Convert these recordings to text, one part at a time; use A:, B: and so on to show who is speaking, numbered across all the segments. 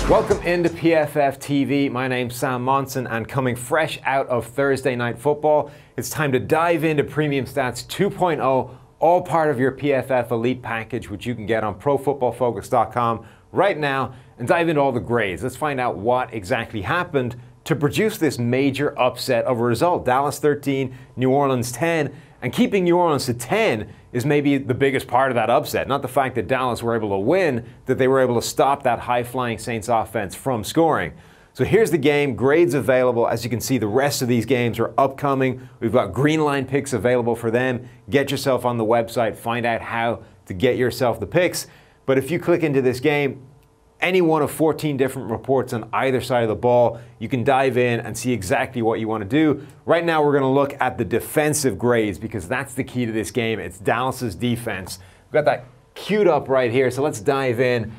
A: Welcome into PFF TV. My name's Sam Monson, and coming fresh out of Thursday Night Football, it's time to dive into Premium Stats 2.0, all part of your PFF Elite package, which you can get on ProFootballFocus.com right now, and dive into all the grades. Let's find out what exactly happened to produce this major upset of a result. Dallas 13, New Orleans 10, and keeping New Orleans to 10 is maybe the biggest part of that upset. Not the fact that Dallas were able to win, that they were able to stop that high-flying Saints offense from scoring. So here's the game, grades available. As you can see, the rest of these games are upcoming. We've got green line picks available for them. Get yourself on the website, find out how to get yourself the picks. But if you click into this game, any one of 14 different reports on either side of the ball, you can dive in and see exactly what you want to do. Right now, we're going to look at the defensive grades because that's the key to this game. It's Dallas's defense. We've got that queued up right here, so let's dive in.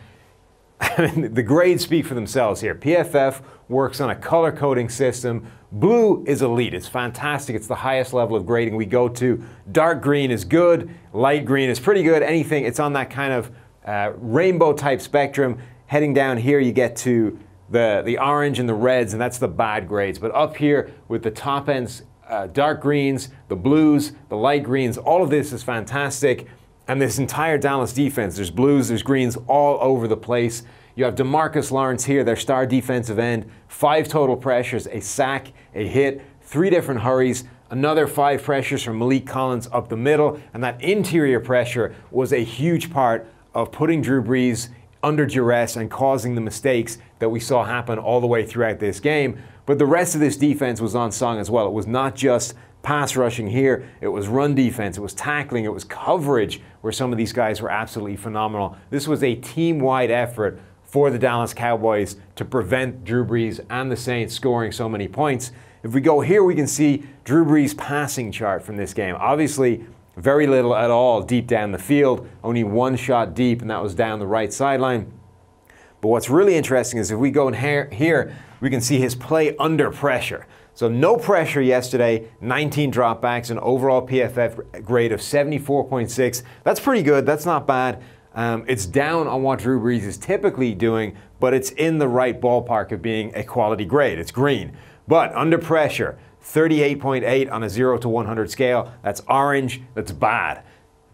A: The grades speak for themselves here. PFF works on a color coding system. Blue is elite. It's fantastic. It's the highest level of grading we go to. Dark green is good. Light green is pretty good. Anything, it's on that kind of rainbow type spectrum. Heading down here, you get to the orange and the reds, and that's the bad grades. But up here with the top ends, dark greens, the blues, the light greens, all of this is fantastic. And this entire Dallas defense, there's blues, there's greens all over the place. You have DeMarcus Lawrence here, their star defensive end, 5 total pressures, a sack, a hit, 3 different hurries, another 5 pressures from Malik Collins up the middle, and that interior pressure was a huge part of putting Drew Brees under duress and causing the mistakes that we saw happen all the way throughout this game. But the rest of this defense was on song as well. It was not just pass rushing here, it was run defense, it was tackling, it was coverage, where some of these guys were absolutely phenomenal. This was a team-wide effort for the Dallas Cowboys to prevent Drew Brees and the Saints scoring so many points. If we go here, we can see Drew Brees' passing chart from this game. Obviously, very little at all deep down the field, only 1 shot deep, and that was down the right sideline. But what's really interesting is if we go in here, we can see his play under pressure. So no pressure yesterday, 19 dropbacks, an overall PFF grade of 74.6. That's pretty good, that's not bad. It's down on what Drew Brees is typically doing, but it's in the right ballpark of being a quality grade. It's green. But under pressure, 38.8 on a 0 to 100 scale. That's orange, that's bad.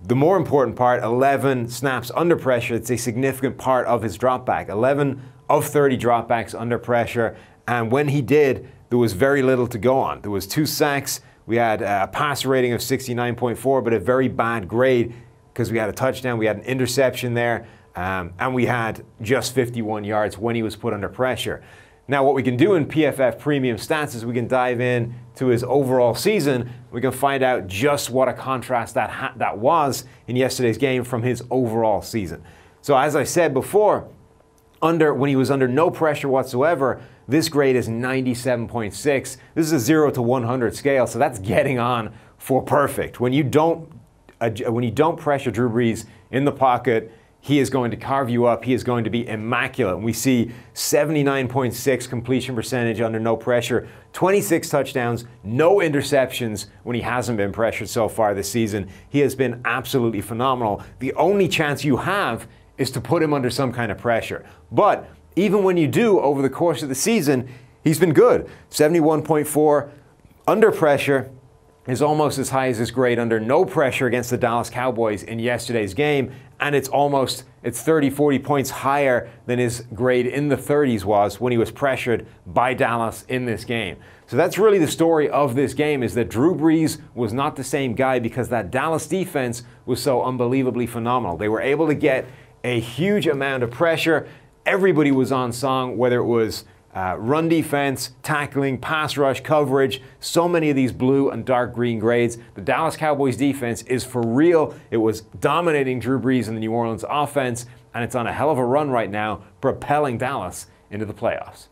A: The more important part, 11 snaps under pressure. It's a significant part of his dropback. 11 of 30 dropbacks under pressure. And when he did, there was very little to go on. There was 2 sacks. We had a passer rating of 69.4, but a very bad grade because we had a touchdown, we had an interception there, and we had just 51 yards when he was put under pressure. Now, what we can do in PFF Premium Stats is we can dive in to his overall season. We can find out just what a contrast that was in yesterday's game from his overall season. So as I said before, when he was under no pressure whatsoever, this grade is 97.6. This is a 0 to 100 scale, so that's getting on for perfect. When you don't pressure Drew Brees in the pocket, he is going to carve you up. He is going to be immaculate. And we see 79.6 completion percentage under no pressure, 26 touchdowns, no interceptions when he hasn't been pressured so far this season. He has been absolutely phenomenal. The only chance you have is to put him under some kind of pressure. But even when you do over the course of the season, he's been good. 71.4 under pressure is almost as high as his grade under no pressure against the Dallas Cowboys in yesterday's game, and it's 30, 40 points higher than his grade in the 30s was when he was pressured by Dallas in this game. So that's really the story of this game, is that Drew Brees was not the same guy because that Dallas defense was so unbelievably phenomenal. They were able to get a huge amount of pressure. Everybody was on song, whether it was run defense, tackling, pass rush, coverage, so many of these blue and dark green grades. The Dallas Cowboys defense is for real. It was dominating Drew Brees and the New Orleans offense, and it's on a hell of a run right now, propelling Dallas into the playoffs.